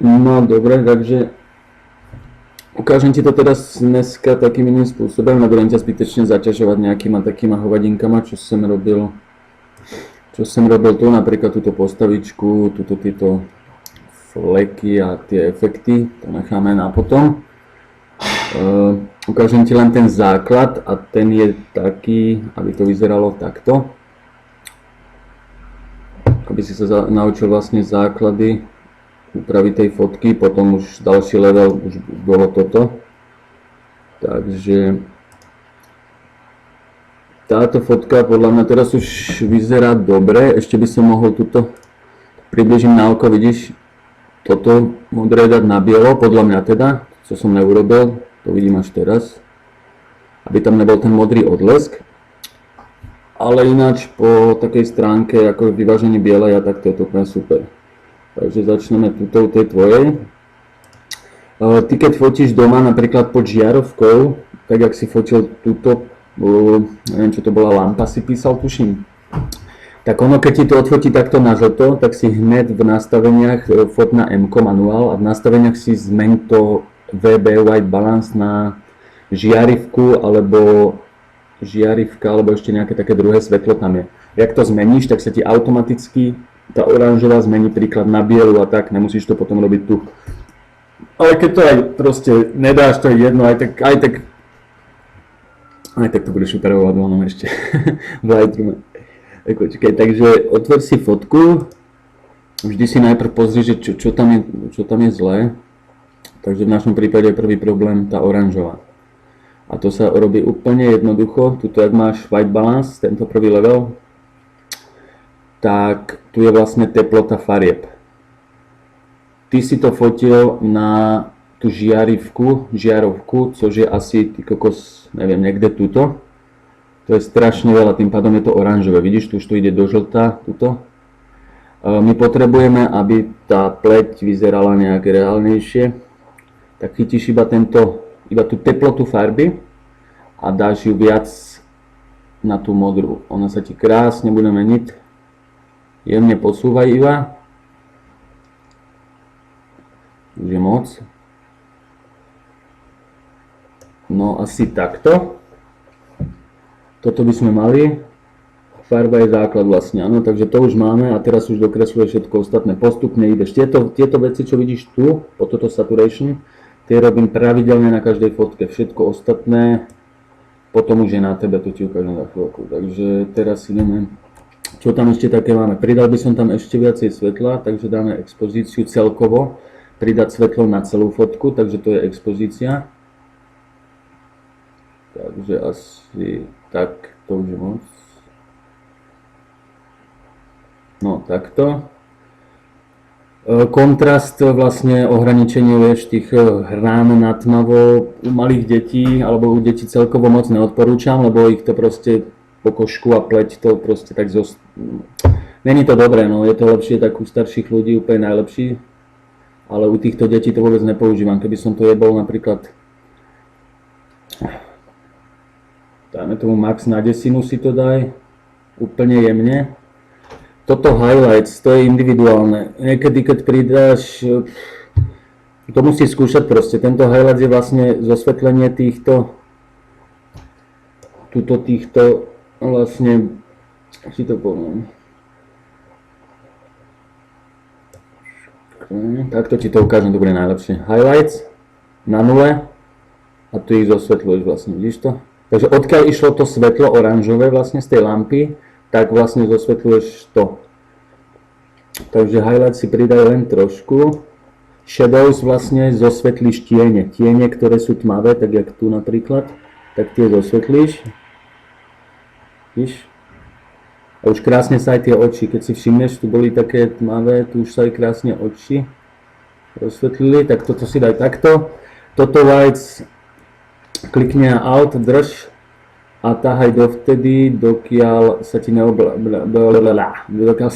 No dobre, takže ukážem ti to teraz dneska takým iným spôsobom, nebudem ťa zbytečne zaťažovať nejakýma takýma hovadinkama, čo som robil tu, napríklad túto postavičku, tieto fleky a tie efekty, to necháme na potom. Ukážem ti len ten základ a ten je taký, aby to vyzeralo takto. Aby si sa naučil vlastne základy úpravy tej fotky, potom už ďalší level už bolo toto. Takže táto fotka podľa mňa teraz už vyzerá dobre, ešte by som mohol túto, približím na oko, vidíš, toto modré dať na bielo, podľa mňa teda, čo som neurobil, to vidím až teraz, aby tam nebol ten modrý odlesk. Ale ináč po takej stránke ako vyváženie bielej a tak to je to úplne super. Takže začneme tuto tej tvojej. Ty keď fotíš doma napríklad pod žiarovkou, tak jak si fotil túto, neviem čo to bola, lampa si písal, tuším. Tak ono keď ti to odfotí takto na žlto, tak si hneď v nastaveniach fot na M manuál a v nastaveniach si zmeň to VB White Balance na žiarivku alebo ešte nejaké také druhé svetlo tam je. Jak to zmeníš, tak sa ti automaticky tá oranžová zmení príklad na bielu a tak, nemusíš to potom robiť tu. Ale keď to aj proste nedáš, to je jedno, aj tak to budeš upravovať vonom ešte v Lightroome. Takže otvor si fotku, vždy si najprv pozri, že čo tam je zlé. Takže v našom prípade je prvý problém tá oranžová. A to sa robí úplne jednoducho. Tuto, ak máš white balance, tento prvý level, tak tu je vlastne teplota farieb. Ty si to fotil na tú žiarovku, což je asi, ty kokos, neviem, niekde tuto. To je strašne veľa, tým pádom je to oranžové. Vidíš, tu už to ide do žlta, tuto. My potrebujeme, aby tá pleť vyzerala nejak reálnejšie. Tak chytíš iba tú teplotu farby a dáš ju viac na tú modrú. Ona sa ti krásne bude meniť. Jemne posúvaj iba. Už je moc. No asi takto. Toto by sme mali. Farba je základ vlastne, áno, takže to už máme a teraz už dokresluje všetko ostatné. Postupne ideš. Tieto veci, čo vidíš tu, po toto saturation, tie robím pravidelne na každej fotke. Všetko ostatné potom už je na tebe, to ti ukážem za chvíľku. Takže teraz ideme. Čo tam ešte také máme? Pridal by som tam ešte viacej svetla, takže dáme expozíciu celkovo. Pridať svetlo na celú fotku, takže to je expozícia. Takže asi tak, to už je moc. No takto. Kontrast vlastne ohraničenie, vieš, tých hrán na tmavo u malých detí alebo u detí celkovo moc neodporúčam, lebo ich to proste po košku a pleť to proste tak Není to dobré, no je to lepšie tak u starších ľudí úplne najlepší, ale u týchto detí to vôbec nepoužívam. Keby som to jebol napríklad, dajme tomu max na 10 si to daj, úplne jemne. Toto highlights, to je individuálne. Niekedy, keď pridáš, to musíš skúšať proste. Tento highlight je vlastne zosvetlenie týchto vlastne, si to poviem. Takto ti to ukážem dobre najlepšie. Highlights na nule a tu ich zosvetľuješ vlastne, vidíš to? Takže odkiaľ išlo to svetlo oranžové vlastne z tej lampy, tak vlastne zosvetľuješ to. Takže highlight si pridaj len trošku. Shadows vlastne zosvetlíš tiene. Tiene, ktoré sú tmavé, tak jak tu napríklad, tak tie zosvetlíš. Víš? A už krásne sa aj tie oči, keď si všimneš, tu boli také tmavé, tu už sa aj krásne oči rozsvetlili, tak toto si daj takto. Toto whites klikni na Alt, drž a táhaj dovtedy, dokiaľ sa ti dokiaľ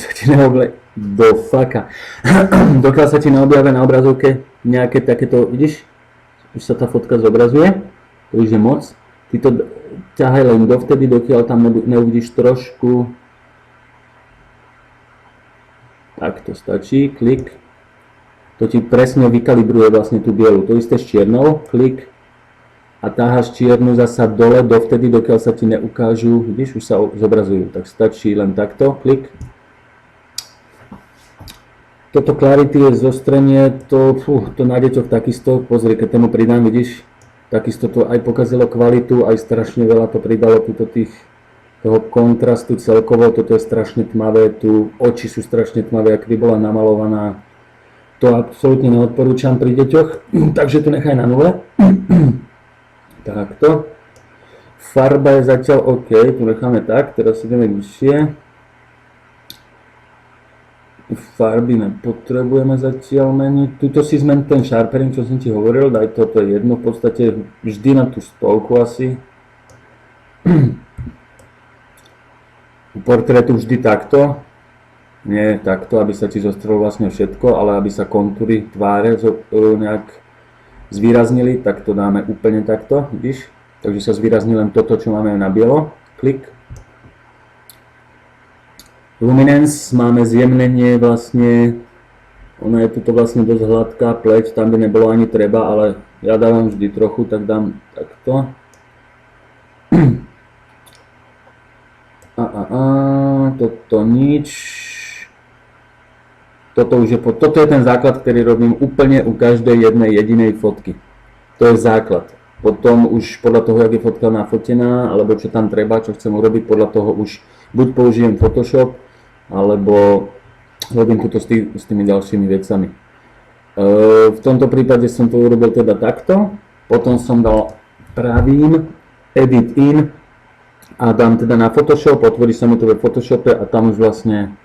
sa ti neobjavia na obrazovke nejaké takéto, vidíš, už sa tá fotka zobrazuje, to už je moc. Ty to ťahaj len dovtedy, dokiaľ tam neuvidíš trošku Tak to stačí, klik. To ti presne vykalibruje vlastne tú bielu. To isté s čiernou, klik. A táhaš čiernu zasa dole dovtedy, dokiaľ sa ti neukážu, vidíš, už sa zobrazujú. Tak stačí len takto, klik. Toto clarity je zostrenie, to na deťoch takisto, pozri, keď tomu pridám, vidíš, takisto to aj pokazilo kvalitu, aj strašne veľa to pridalo toho kontrastu celkovo, toto je strašne tmavé, tu oči sú strašne tmavé, ak by bola namalovaná. To absolútne neodporúčam pri deťoch, takže tu nechaj na nule. Takto. Farba je zatiaľ OK, tu necháme tak, teraz ideme vyššie. Farby nepotrebujeme zatiaľ meniť. Tuto si zmen ten sharpening, čo som ti hovoril, daj toto jedno, v podstate vždy na tú stovku asi. U portrétu vždy takto. Nie takto, aby sa ti zostrelo vlastne všetko, ale aby sa kontúry tváre nejak zvýraznili, tak to dáme úplne takto, vidíš? Takže sa zvýrazní len toto, čo máme na bielo. Klik. Luminance, máme zjemnenie vlastne, ono je tuto vlastne dosť hladká pleť, tam by nebolo ani treba, ale ja dávam vždy trochu, tak dám takto. Toto nič. Toto je ten základ, ktorý robím úplne u každej jednej jedinej fotky. To je základ. Potom už podľa toho, jak je fotka nafotená, alebo čo tam treba, čo chcem urobiť, podľa toho už buď použijem Photoshop, alebo robím toto s tými ďalšími vecami. V tomto prípade som to urobil teda takto, potom som dal pravým Edit in a dám teda na Photoshop, otvorí sa mi to ve Photoshope a tam už vlastne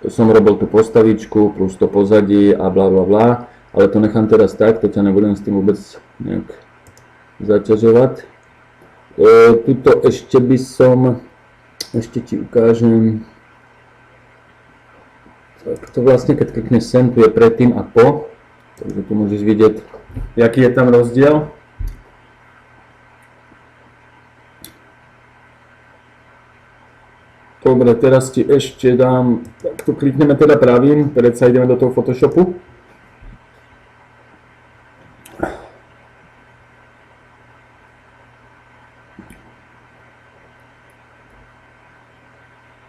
som robil tú postavičku plus to pozadí a bla bla bla, ale to nechám teraz tak, to ťa nebudem s tým vôbec nejak zaťažovať. Tuto ešte ti ukážem. Tak to vlastne, keď klikneš sem, tu je predtým a po, takže tu môžeš vidieť, aký je tam rozdiel. Dobre, teraz ti ešte dám, tak tu klikneme teda pravým, predsa ideme do toho Photoshopu.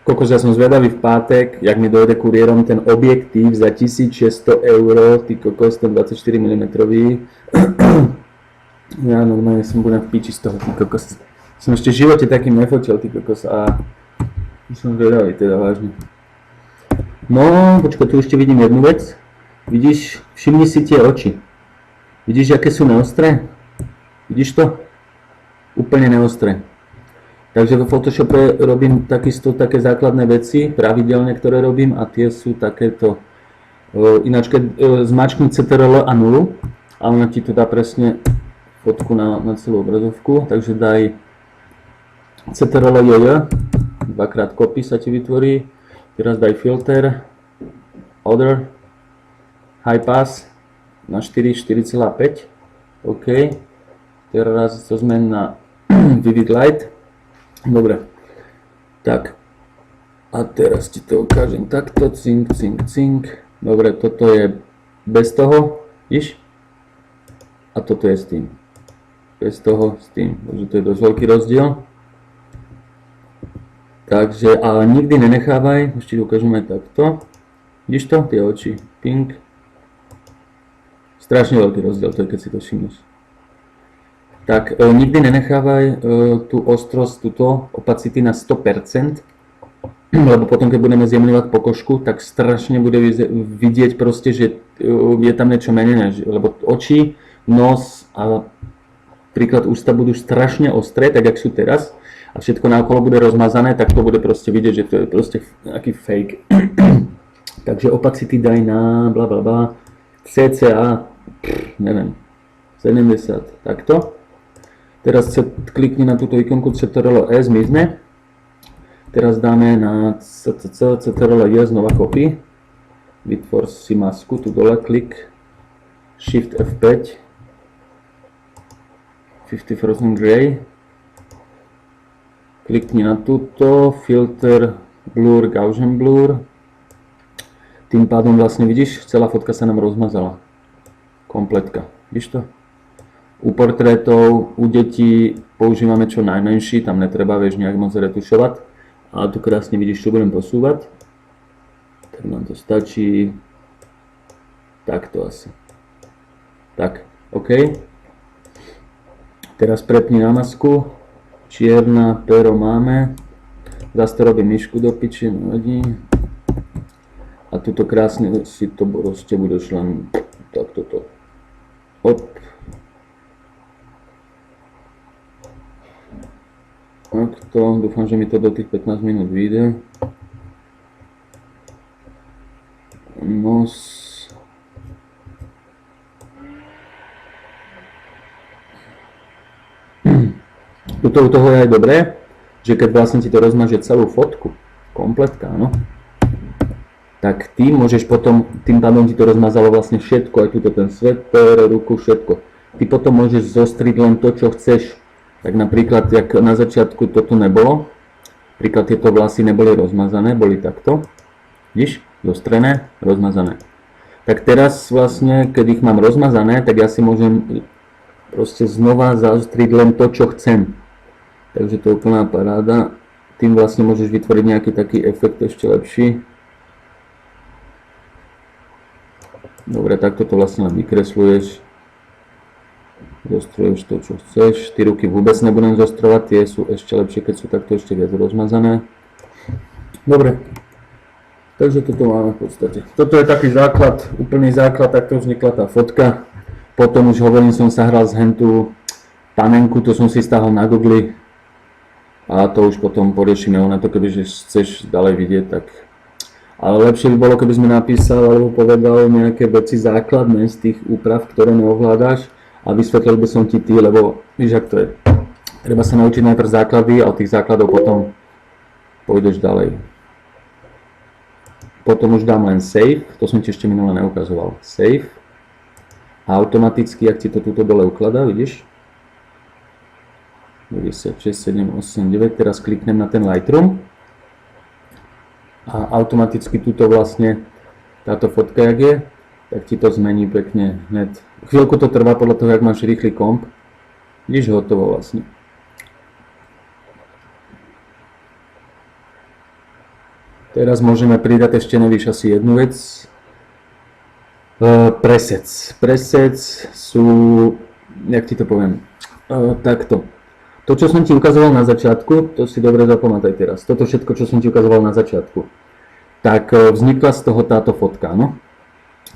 Kokos, ja som zvedavý v pátek, jak mi dojde kuriérom ten objektív za 1600 €, ty kokos, ten 24 mm. Ja normálne som budem v piči z toho, ty kokos. Som ešte v živote takým nefotil, ty kokos, a som zvedavý teda vážne. No, počkaj, tu ešte vidím jednu vec. Vidíš, všimni si tie oči. Vidíš, aké sú neostré? Vidíš to? Úplne neostré. Takže vo Photoshope robím takisto také základné veci, pravidelne, ktoré robím, a tie sú takéto. Ináč, keď zmačkni CTRL a 0 a ona ti tu dá presne fotku na celú obrazovku, takže daj CTRL J, dvakrát copy sa ti vytvorí, teraz daj filter, other, high pass na 4,5, OK, teraz to zmen na vivid light. Dobre, tak, a teraz ti to ukážem takto, cink, cink, cink. Dobre, toto je bez toho, vidíš? A toto je s tým. Bez toho, s tým, takže to je dosť veľký rozdiel. Takže, ale nikdy nenechávaj, ešte ti ukážem aj takto. Vidíš to? Tie oči, pink. Strašne veľký rozdiel, to je, keď si to všimneš. Tak nikdy nenechávaj tú ostrosť, túto opacity na 100%, lebo potom, keď budeme zjemňovať pokožku, tak strašne bude vidieť proste, že je tam niečo menej, lebo oči, nos a príklad ústa budú strašne ostré, tak jak sú teraz, a všetko naokolo bude rozmazané, tak to bude proste vidieť, že to je proste nejaký fake. Takže opacity daj na bla bla bla, cca, neviem, 70, takto. Teraz klikni na túto ikonku CTRL E, zmizne. Teraz dáme na CTRL J, znova copy. Vytvor si masku, tu dole klik. Shift F5. 50 Frozen Gray. Klikni na túto, filter, blur, Gaussian blur. tým pádom vlastne vidíš, celá fotka sa nám rozmazala. Kompletka. Vidíš to? U portrétov, u detí používame čo najmenší, tam netreba, vieš, nejak moc retušovať. Ale tu krásne vidíš, čo budem posúvať. Tak nám to stačí. Takto asi. Tak, OK. Teraz prepni na masku. Čierna, pero máme. Zase to robím myšku do piči, nevadí. A tuto krásne si to proste budeš len takto to. Hop. Takto, dúfam, že mi to do tých 15 minút vyjde. Nos. Tuto u toho je aj dobré, že keď vlastne ti to rozmaže celú fotku, kompletka, áno, tak ty môžeš potom, tým pádom ti to rozmazalo vlastne všetko, aj tuto ten sveter, ruku, všetko. Ty potom môžeš zostriť len to, čo chceš. Tak napríklad, jak na začiatku to tu nebolo, napríklad tieto vlasy neboli rozmazané, boli takto, vidíš, zostrené, rozmazané. Tak teraz vlastne, keď ich mám rozmazané, tak ja si môžem proste znova zaostriť len to, čo chcem. Takže to je úplná paráda. Tým vlastne môžeš vytvoriť nejaký taký efekt ešte lepší. Dobre, takto to vlastne len vykresluješ. Zostruješ to, čo chceš. Ty ruky vôbec nebudem zostrovať, tie sú ešte lepšie, keď sú takto ešte viac rozmazané. Dobre. Takže toto máme v podstate. Toto je taký základ, úplný základ, takto vznikla tá fotka. Potom už hovorím, som sa hral z hentu panenku, to som si stáhol na Google. A to už potom poriešime, ona to kebyže chceš ďalej vidieť, tak... Ale lepšie by bolo, keby sme napísal alebo povedal nejaké veci základné z tých úprav, ktoré neovládáš a vysvetlil by som ti ty, lebo víš, ak to je. Treba sa naučiť najprv základy a od tých základov potom pôjdeš ďalej. Potom už dám len save, to som ti ešte minule neukazoval. Save. A automaticky, ak ti to tuto dole ukladá, vidíš? 96, 7, 8, 9, teraz kliknem na ten Lightroom. A automaticky tuto vlastne táto fotka, jak je, tak ti to zmení pekne hned. Chvíľku to trvá podľa toho, jak máš rýchly komp. Vidíš, hotovo vlastne. Teraz môžeme pridať ešte, nevíš, asi jednu vec. Presets. Presets sú, jak ti to poviem, takto. To, čo som ti ukazoval na začiatku, to si dobre zapamätaj teraz. Toto všetko, čo som ti ukazoval na začiatku, tak vznikla z toho táto fotka, no.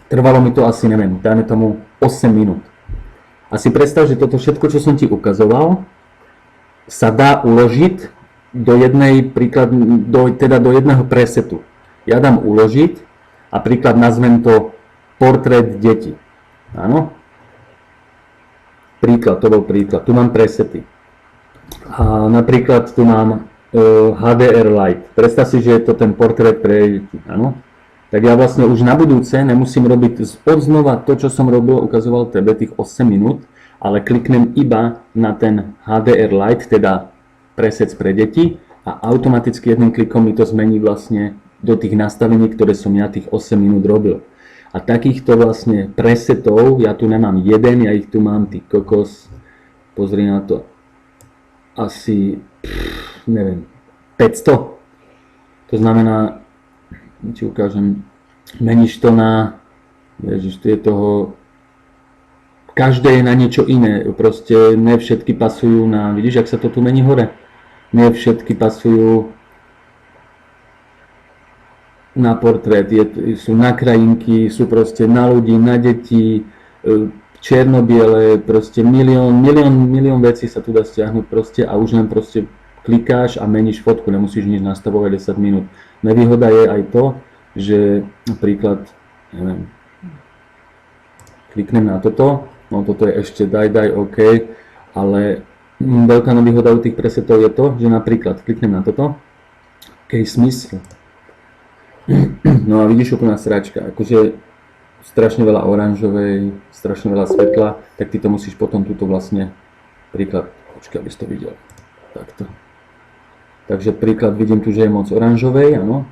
Trvalo mi to asi, neviem, dajme tomu 8 minút. A si predstav, že toto všetko, čo som ti ukazoval, sa dá uložiť do jednej, teda do jedného presetu. Ja dám uložiť a príklad nazvem to portrét detí. Áno? Príklad, to bol príklad. Tu mám presety. A napríklad tu mám HDR Light. Predstav si, že je to ten portrét pre deti. Áno? Tak ja vlastne už na budúce nemusím robiť odznova to, čo som robil, ukazoval tebe tých 8 minút, ale kliknem iba na ten HDR Light, teda presets pre deti a automaticky jedným klikom mi to zmení vlastne do tých nastavení, ktoré som ja tých 8 minút robil. A takýchto vlastne presetov, ja tu nemám jeden, ja ich tu mám, ty kokos, pozri na to, asi, neviem, 500. To znamená, ti ukážem, meníš to na, ježiš, tu je toho, každé je na niečo iné, proste ne všetky pasujú na, vidíš, ak sa to tu mení hore, ne všetky pasujú na portrét, sú na krajinky, sú proste na ľudí, na deti, čierno-biele, proste milión vecí sa tu dá stiahnuť proste a už len proste klikáš a meníš fotku, nemusíš nič nastavovať 10 minút. Nevýhoda je aj to, že napríklad, neviem, kliknem na toto, no toto je ešte daj, OK, ale veľká nevýhoda u tých presetov je to, že napríklad kliknem na toto, case smysl. No a vidíš úplná sračka, akože strašne veľa oranžovej, strašne veľa svetla, tak ty to musíš potom túto vlastne, príklad, počkaj, aby si to videl, takto. Takže príklad vidím tu, že je moc oranžovej, áno.